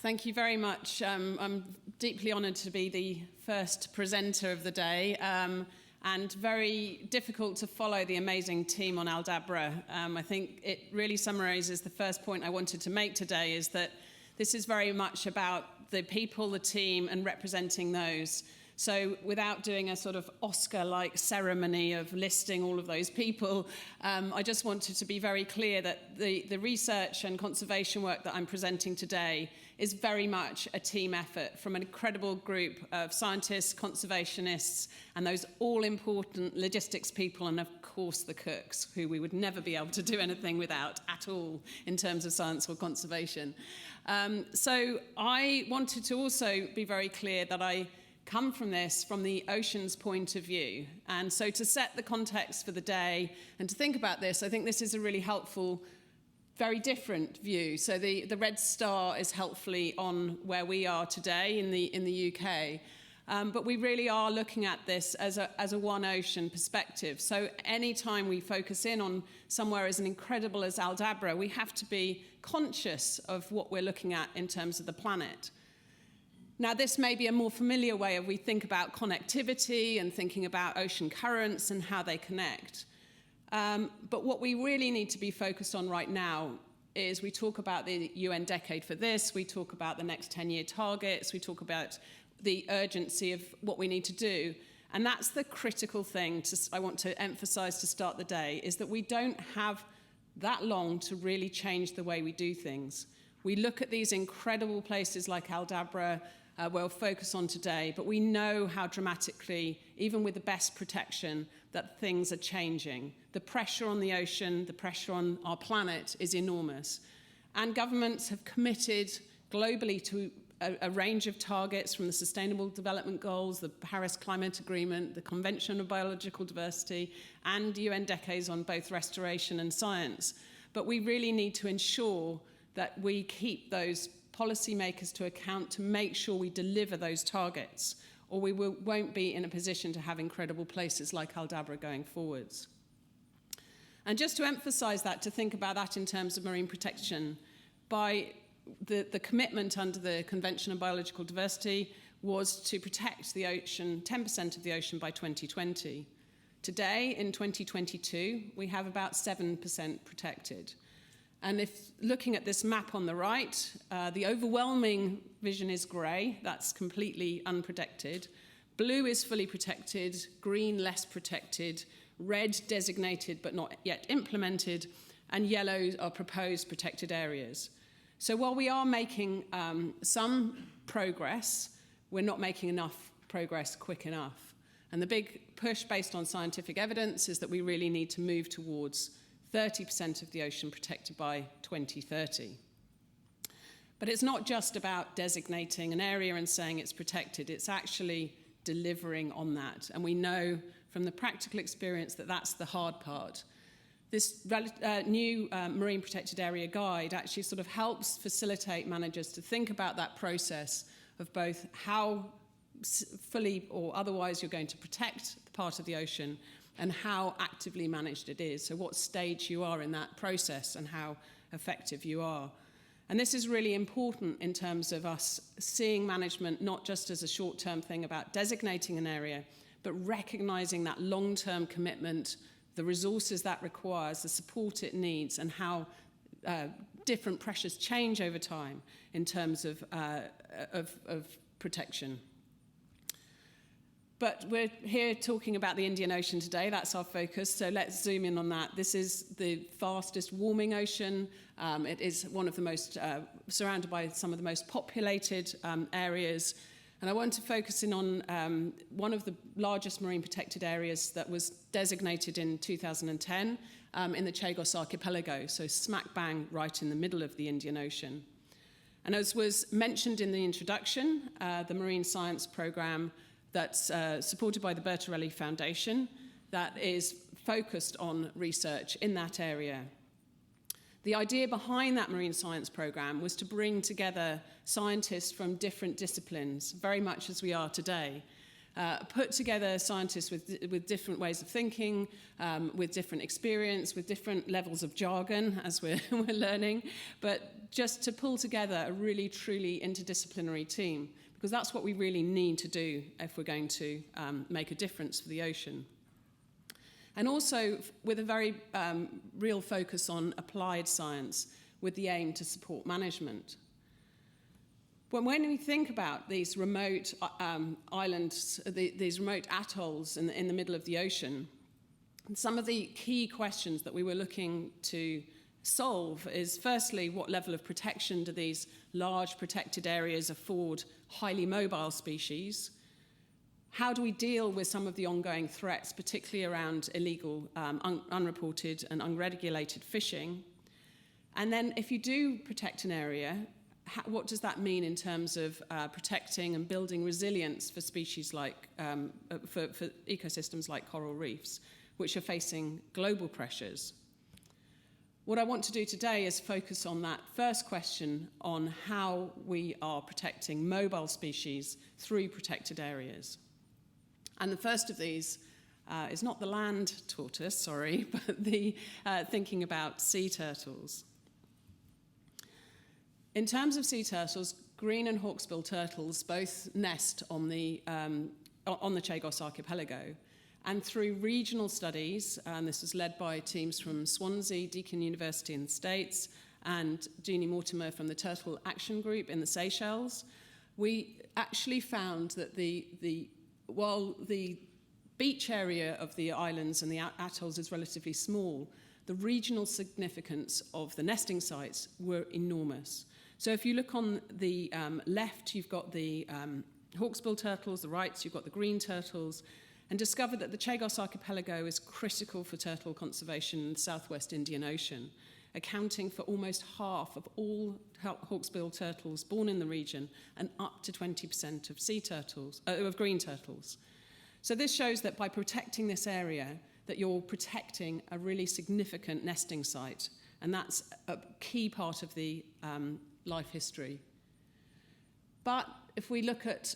Thank you very much. I'm deeply honoured to be the first presenter of the day, and very difficult to follow the amazing team on Aldabra. I think it really summarises the first point I wanted to make today, is that this is very much about the people, the team, and representing those. So without doing a sort of Oscar-like ceremony of listing all of those people, I just wanted to be very clear that the research and conservation work that I'm presenting today is very much a team effort from an incredible group of scientists, conservationists, and those all-important logistics people, and of course the cooks, who we would never be able to do anything without at all in terms of science or conservation. So I wanted to also be very clear that I come from the ocean's point of view. And so to set the context for the day and to think about this, I think this is a really helpful, very different view. So the red star is helpfully on where we are today in the UK. But we really are looking at this as a one ocean perspective. So anytime we focus in on somewhere as incredible as Aldabra, we have to be conscious of what we're looking at in terms of the planet. Now, this may be a more familiar way of we think about connectivity and thinking about ocean currents and how they connect. But what we really need to be focused on right now is we talk about the UN decade for this, we talk about the next 10-year targets, we talk about the urgency of what we need to do. And that's the critical thing I want to emphasize to start the day, is that we don't have that long to really change the way we do things. We look at these incredible places like Aldabra, we'll focus on today, but we know how dramatically, even with the best protection, that things are changing. The pressure on the ocean, the pressure on our planet is enormous. And governments have committed globally to a range of targets, from the Sustainable Development Goals, the Paris Climate Agreement, the Convention on Biological Diversity, and UN decades on both restoration and science. But we really need to ensure that we keep those policymakers to account to make sure we deliver those targets, or we won't be in a position to have incredible places like Aldabra going forwards. And just to emphasize that, to think about that in terms of marine protection, by the commitment under the Convention on Biological Diversity was to protect the ocean, 10% of the ocean by 2020. Today, in 2022, we have about 7% protected. And if looking at this map on the right, the overwhelming vision is grey, that's completely unprotected. Blue is fully protected, green less protected, red designated but not yet implemented, and yellow are proposed protected areas. So while we are making some progress, we're not making enough progress quick enough. And the big push based on scientific evidence is that we really need to move towards 30% of the ocean protected by 2030. But it's not just about designating an area and saying it's protected, it's actually delivering on that. And we know from the practical experience that that's the hard part. This new Marine Protected Area Guide actually sort of helps facilitate managers to think about that process of both how fully or otherwise you're going to protect the part of the ocean, and how actively managed it is, so what stage you are in that process and how effective you are. And this is really important in terms of us seeing management not just as a short-term thing about designating an area, but recognizing that long-term commitment, the resources that requires, the support it needs, and how different pressures change over time in terms of protection. But we're here talking about the Indian Ocean today. That's our focus. So let's zoom in on that. This is the fastest warming ocean. It is one of the most, surrounded by some of the most populated areas. And I want to focus in on one of the largest marine protected areas that was designated in 2010 in the Chagos Archipelago, so smack bang right in the middle of the Indian Ocean. And as was mentioned in the introduction, the Marine Science Programme that's supported by the Bertarelli Foundation, that is focused on research in that area. The idea behind that marine science programme was to bring together scientists from different disciplines, very much as we are today, put together scientists with different ways of thinking, with different experience, with different levels of jargon, as we're learning, but just to pull together a really, truly interdisciplinary team, because that's what we really need to do if we're going to make a difference for the ocean. And also with a very real focus on applied science with the aim to support management. When we think about these remote islands, these remote atolls in the middle of the ocean, some of the key questions that we were looking to solve is, firstly, what level of protection do these large protected areas afford highly mobile species? How do we deal with some of the ongoing threats, particularly around illegal, unreported and unregulated fishing? And then if you do protect an area, what does that mean in terms of protecting and building resilience for species like, for ecosystems like coral reefs, which are facing global pressures? What I want to do today is focus on that first question on how we are protecting mobile species through protected areas. And the first of these is not the land tortoise, sorry, but the thinking about sea turtles. In terms of sea turtles, green and hawksbill turtles both nest on the Chagos archipelago. And through regional studies, and this was led by teams from Swansea, Deakin University in the States, and Jeannie Mortimer from the Turtle Action Group in the Seychelles, we actually found that while the beach area of the islands and the atolls is relatively small, the regional significance of the nesting sites were enormous. So if you look on the left, you've got the hawksbill turtles, the right, you've got the green turtles, and discovered that the Chagos archipelago is critical for turtle conservation in the southwest Indian Ocean, accounting for almost half of all hawksbill turtles born in the region and up to 20% of sea turtles, of green turtles. So this shows that by protecting this area, that you're protecting a really significant nesting site, and that's a key part of the life history. But if we look at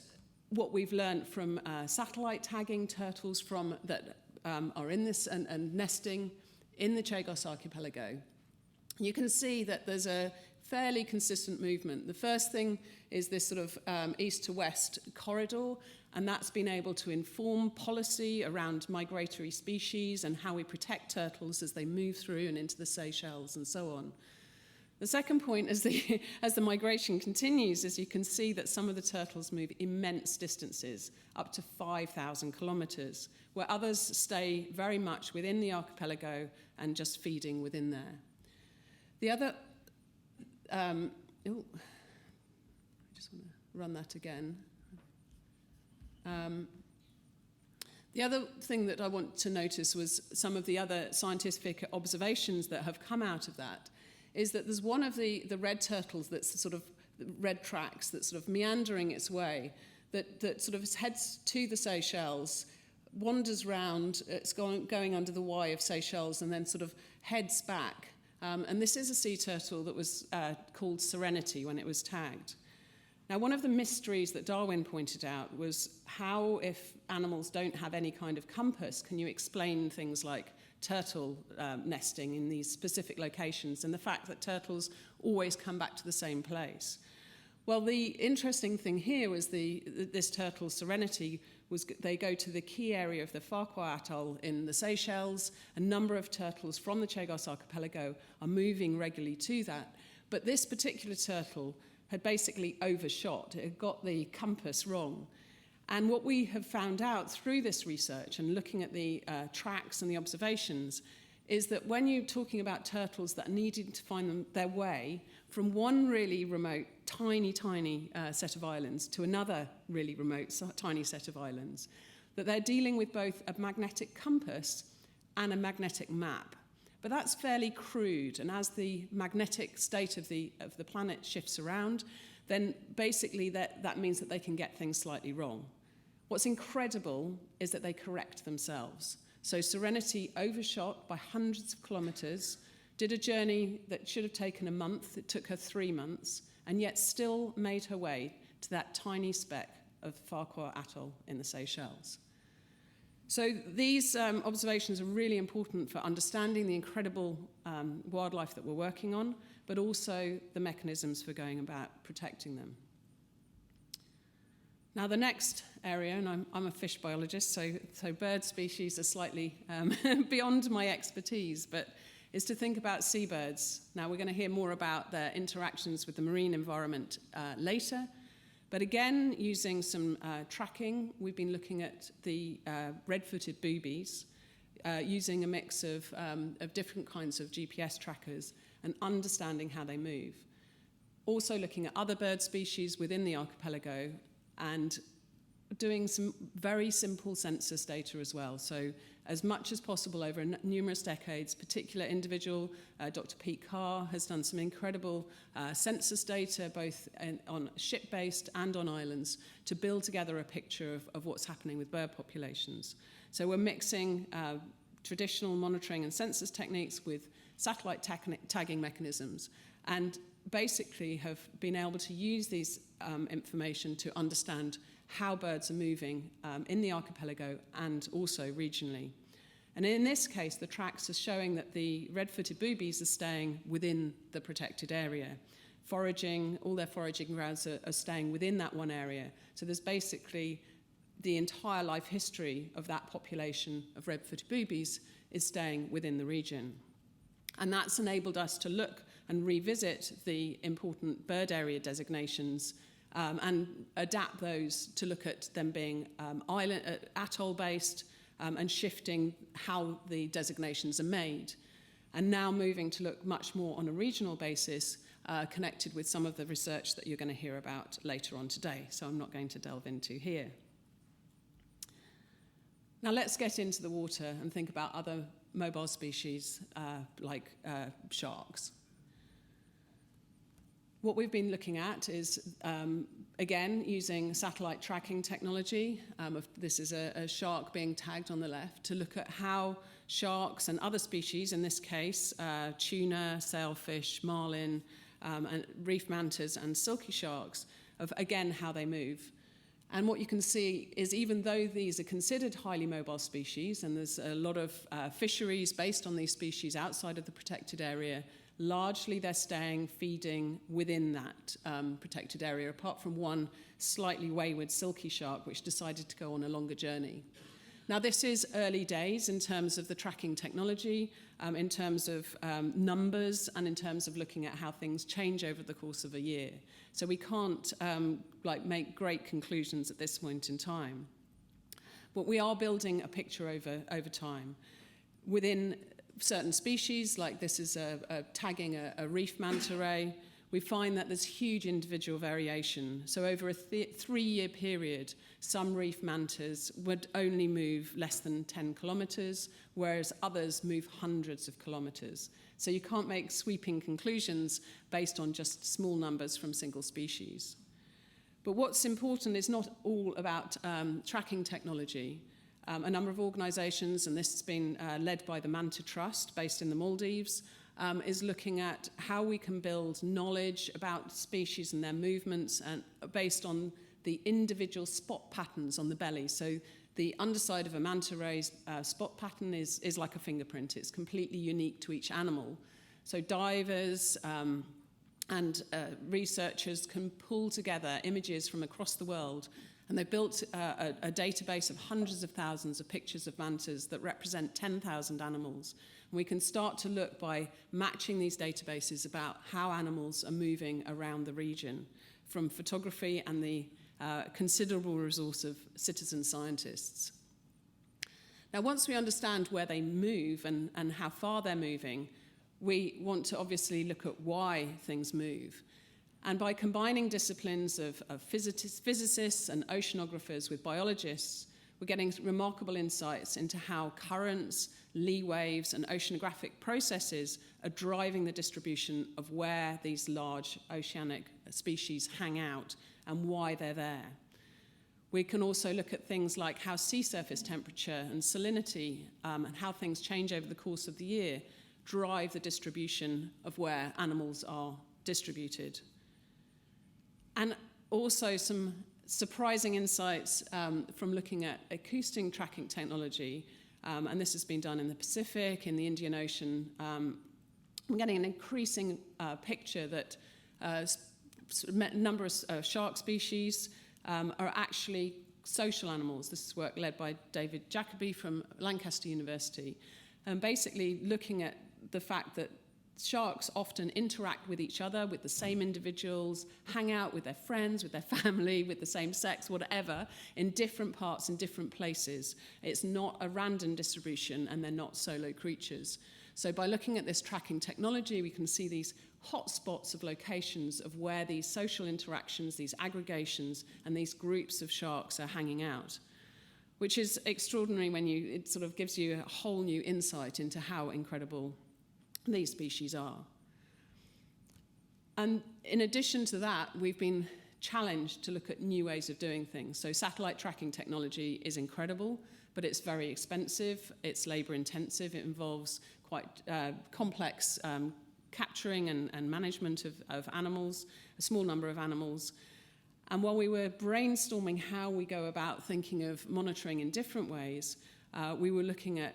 what we've learned from satellite tagging turtles that are in this and nesting in the Chagos archipelago, you can see that there's a fairly consistent movement. The first thing is this sort of east to west corridor, and that's been able to inform policy around migratory species and how we protect turtles as they move through and into the Seychelles and so on. The second point, as the migration continues, is you can see that some of the turtles move immense distances, up to 5,000 kilometres, where others stay very much within the archipelago and just feeding within there. The other, I just want to run that again. The other thing that I want to notice was some of the other scientific observations that have come out of that, is that there's one of the red turtles that's sort of red tracks that's sort of meandering its way, that sort of heads to the Seychelles, wanders round, it's going under the Y of Seychelles, and then sort of heads back. And this is a sea turtle that was called Serenity when it was tagged. Now, one of the mysteries that Darwin pointed out was how, if animals don't have any kind of compass, can you explain things like turtle nesting in these specific locations and the fact that turtles always come back to the same place? Well, the interesting thing here was this turtle Serenity they go to the key area of the Farquhar Atoll in the Seychelles. A number of turtles from the Chagos archipelago are moving regularly to that. But this particular turtle had basically overshot. It had got the compass wrong. And what we have found out through this research and looking at the tracks and the observations is that when you're talking about turtles that are needing to find their way from one really remote, tiny set of islands to another really remote, tiny set of islands, that they're dealing with both a magnetic compass and a magnetic map. But that's fairly crude, and as the magnetic state of the planet shifts around, then basically that means that they can get things slightly wrong. What's incredible is that they correct themselves. So Serenity overshot by hundreds of kilometres, did a journey that should have taken a month. It took her 3 months, and yet still made her way to that tiny speck of Farquhar Atoll in the Seychelles. So these observations are really important for understanding the incredible wildlife that we're working on, but also the mechanisms for going about protecting them. Now the next area, and I'm a fish biologist, so bird species are slightly beyond my expertise, but is to think about seabirds. Now we're going to hear more about their interactions with the marine environment later. But again, using some tracking, we've been looking at the red-footed boobies, using a mix of different kinds of GPS trackers and understanding how they move. Also looking at other bird species within the archipelago and doing some very simple census data as well. So as much as possible over numerous decades, particular individual, Dr. Pete Carr, has done some incredible census data, both on ship-based and on islands, to build together a picture of what's happening with bird populations. So we're mixing traditional monitoring and census techniques with satellite tagging mechanisms, and basically have been able to use these information to understand how birds are moving in the archipelago and also regionally. And in this case, the tracks are showing that the red-footed boobies are staying within the protected area. Foraging, all their foraging grounds are staying within that one area. So there's basically the entire life history of that population of red-footed boobies is staying within the region. And that's enabled us to look and revisit the important bird area designations and adapt those to look at them being atoll-based and shifting how the designations are made. And now moving to look much more on a regional basis, connected with some of the research that you're going to hear about later on today. So I'm not going to delve into here. Now let's get into the water and think about other mobile species like sharks. What we've been looking at is, again, using satellite tracking technology. This is a shark being tagged on the left, to look at how sharks and other species, in this case, tuna, sailfish, marlin, and reef mantas and silky sharks, of, again, how they move. And what you can see is, even though these are considered highly mobile species, and there's a lot of fisheries based on these species outside of the protected area, largely they're staying, feeding within that protected area, apart from one slightly wayward silky shark, which decided to go on a longer journey. Now, this is early days in terms of the tracking technology, in terms of numbers, and in terms of looking at how things change over the course of a year. So we can't make great conclusions at this point in time. But we are building a picture over time. Within certain species, like this is tagging a reef manta ray, we find that there's huge individual variation. So over a 3-year period, some reef mantas would only move less than 10 kilometers, whereas others move hundreds of kilometers. So you can't make sweeping conclusions based on just small numbers from single species. But what's important is not all about tracking technology. A number of organisations, and this has been led by the Manta Trust based in the Maldives, is looking at how we can build knowledge about species and their movements, and based on the individual spot patterns on the belly. So the underside of a manta ray's spot pattern is like a fingerprint. It's completely unique to each animal. So divers and researchers can pull together images from across the world, and they built a database of hundreds of thousands of pictures of mantas that represent 10,000 animals. And we can start to look by matching these databases about how animals are moving around the region, from photography and the considerable resource of citizen scientists. Now, once we understand where they move and how far they're moving, we want to obviously look at why things move. And by combining disciplines of physicists and oceanographers with biologists, we're getting remarkable insights into how currents, lee waves, and oceanographic processes are driving the distribution of where these large oceanic species hang out and why they're there. We can also look at things like how sea surface temperature and salinity and how things change over the course of the year drive the distribution of where animals are distributed. And also some surprising insights from looking at acoustic tracking technology, and this has been done in the Pacific, in the Indian Ocean. We're getting an increasing picture that a number of shark species are actually social animals. This is work led by David Jacoby from Lancaster University, and basically looking at the fact that sharks often interact with each other, with the same individuals, hang out with their friends, with their family, with the same sex, whatever, in different parts, in different places. It's not a random distribution, and they're not solo creatures. So by looking at this tracking technology, we can see these hotspots of locations of where these social interactions, these aggregations, and these groups of sharks are hanging out, which is extraordinary when it sort of gives you a whole new insight into how incredible these species are. And in addition to that, we've been challenged to look at new ways of doing things. So satellite tracking technology is incredible, but it's very expensive, it's labor intensive, it involves quite complex capturing and management of animals, a small number of animals. And while we were brainstorming how we go about thinking of monitoring in different ways, we were looking at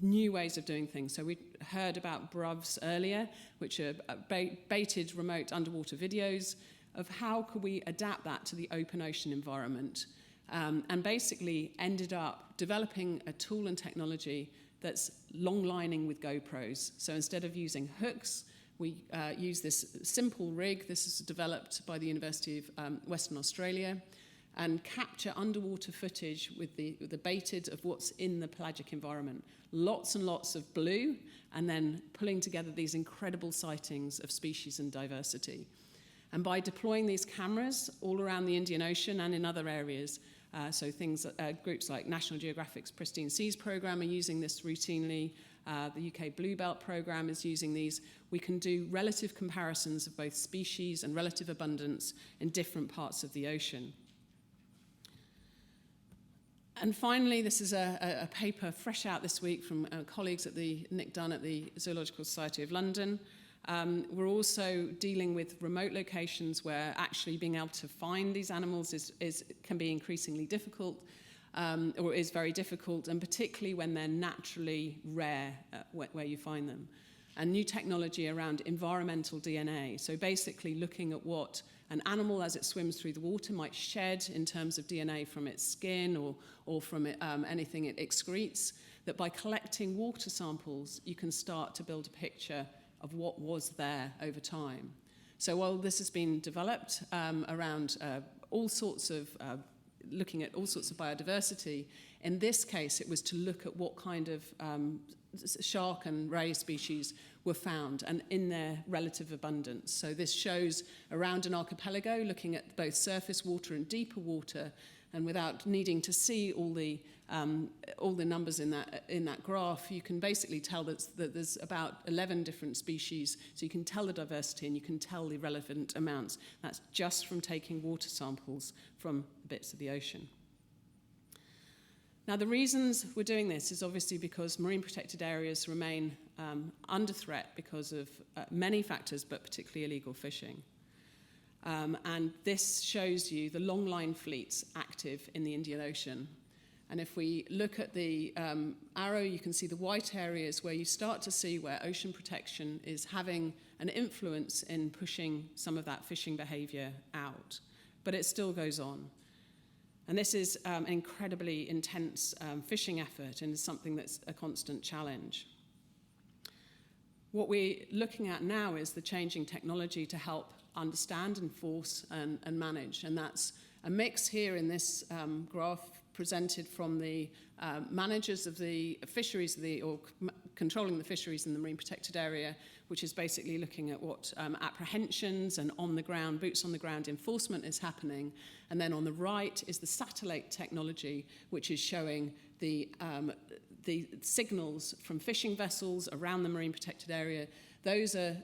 new ways of doing things. So we heard about BRUVs earlier, which are baited remote underwater videos of how could we adapt that to the open ocean environment, and basically ended up developing a tool and technology that's long lining with GoPros. So instead of using hooks, we use this simple rig. This is developed by the University of Western Australia, and capture underwater footage with the baited of what's in the pelagic environment. Lots and lots of blue, and then pulling together these incredible sightings of species and diversity. And by deploying these cameras all around the Indian Ocean and in other areas, so groups like National Geographic's Pristine Seas programme are using this routinely, the UK Blue Belt programme is using these. We can do relative comparisons of both species and relative abundance in different parts of the ocean. And finally, this is a paper fresh out this week from colleagues at Nick Dunn at the Zoological Society of London. We're also dealing with remote locations where actually being able to find these animals can be increasingly difficult, or is very difficult, and particularly when they're naturally rare where you find them. And new technology around environmental DNA, so basically looking at what an animal as it swims through the water might shed in terms of DNA from its skin or from anything it excretes, that by collecting water samples, you can start to build a picture of what was there over time. So while this has been developed around all sorts of, looking at all sorts of biodiversity, in this case it was to look at what kind of shark and ray species were found and in their relative abundance. So this shows around an archipelago, looking at both surface water and deeper water, and without needing to see all the numbers in that graph, you can basically tell that there's about 11 different species. So you can tell the diversity and you can tell the relevant amounts. That's just from taking water samples from bits of the ocean. Now, the reasons we're doing this is obviously because marine protected areas remain under threat because of many factors, but particularly illegal fishing. And this shows you the long-line fleets active in the Indian Ocean. And if we look at the arrow, you can see the white areas where you start to see where ocean protection is having an influence in pushing some of that fishing behaviour out. But it still goes on. And this is an incredibly intense fishing effort and is something that's a constant challenge. What we're looking at now is the changing technology to help understand, enforce, and manage. And that's a mix here in this graph presented from the managers of the fisheries, or controlling the fisheries in the marine protected area, which is basically looking at what apprehensions and on-the-ground, boots-on-the-ground enforcement is happening. And then on the right is the satellite technology, which is showing the signals from fishing vessels around the marine protected area. Those are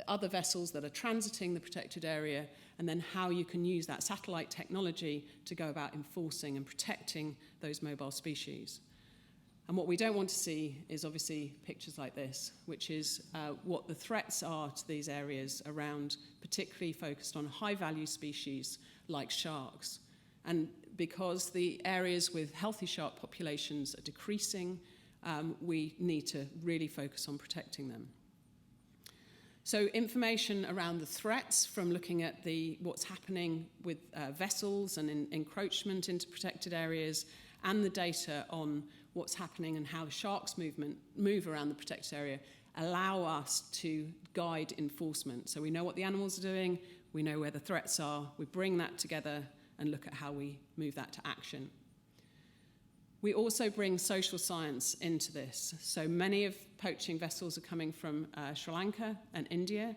other vessels that are transiting the protected area, and then how you can use that satellite technology to go about enforcing and protecting those mobile species. And what we don't want to see is obviously pictures like this, which is what the threats are to these areas around, particularly focused on high-value species like sharks. And because the areas with healthy shark populations are decreasing, we need to really focus on protecting them. So information around the threats from looking at what's happening with vessels and encroachment into protected areas, and the data on what's happening and how the sharks move around the protected area allow us to guide enforcement. So we know what the animals are doing, we know where the threats are, we bring that together and look at how we move that to action. We also bring social science into this. So many of poaching vessels are coming from Sri Lanka and India,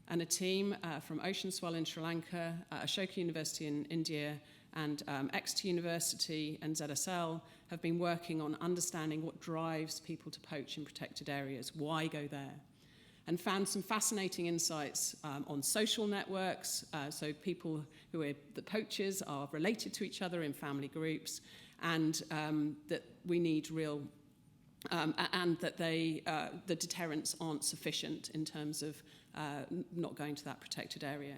and a team from Ocean Swell in Sri Lanka, Ashoka University in India, and Exeter University and ZSL have been working on understanding what drives people to poach in protected areas, why go there, and found some fascinating insights on social networks. So people who are the poachers are related to each other in family groups, and that we need real, and that the deterrents aren't sufficient in terms of not going to that protected area.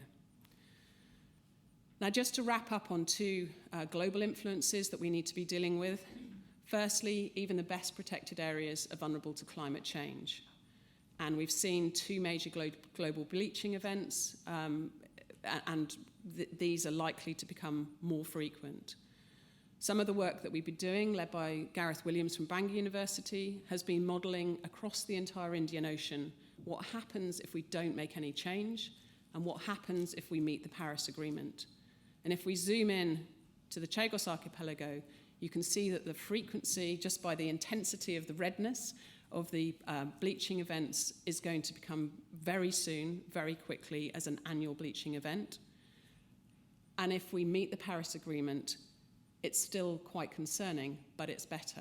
Now, just to wrap up on two global influences that we need to be dealing with. Firstly, even the best protected areas are vulnerable to climate change. And we've seen two major global bleaching events, and these are likely to become more frequent. Some of the work that we've been doing, led by Gareth Williams from Bangor University, has been modelling across the entire Indian Ocean what happens if we don't make any change and what happens if we meet the Paris Agreement. And if we zoom in to the Chagos Archipelago, you can see that the frequency, just by the intensity of the redness of the bleaching events, is going to become very soon, very quickly, as an annual bleaching event. And if we meet the Paris Agreement, it's still quite concerning, but it's better.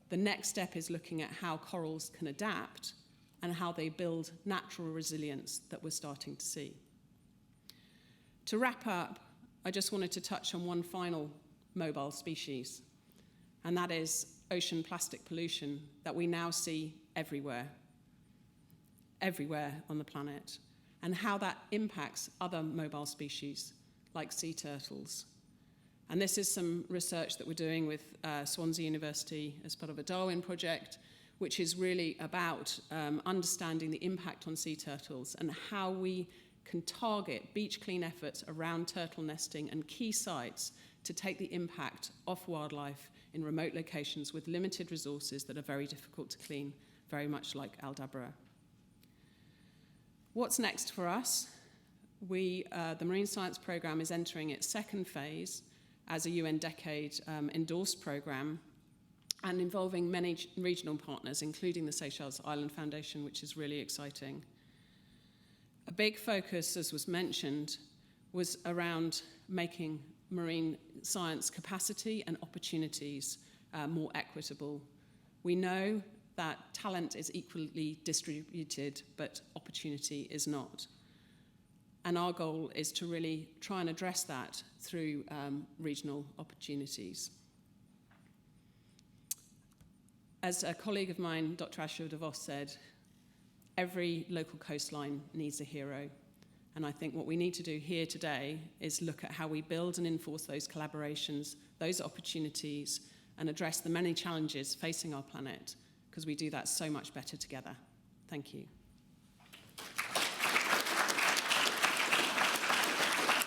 The next step is looking at how corals can adapt and how they build natural resilience that we're starting to see. To wrap up, I just wanted to touch on one final mobile species, and that is ocean plastic pollution that we now see everywhere on the planet, and how that impacts other mobile species like sea turtles. And this is some research that we're doing with Swansea University as part of a Darwin project, which is really about understanding the impact on sea turtles and how we can target beach clean efforts around turtle nesting and key sites to take the impact off wildlife in remote locations with limited resources that are very difficult to clean, very much like Aldabra. What's next for us? The Marine Science Programme is entering its second phase as a UN Decade endorsed programme, and involving many regional partners, including the Seychelles Island Foundation, which is really exciting. A big focus, as was mentioned, was around making marine science capacity and opportunities more equitable. We know that talent is equally distributed, but opportunity is not. And our goal is to really try and address that through regional opportunities. As a colleague of mine, Dr. Ashur DeVos, said, every local coastline needs a hero. And I think what we need to do here today is look at how we build and enforce those collaborations, those opportunities, and address the many challenges facing our planet, because we do that so much better together. Thank you.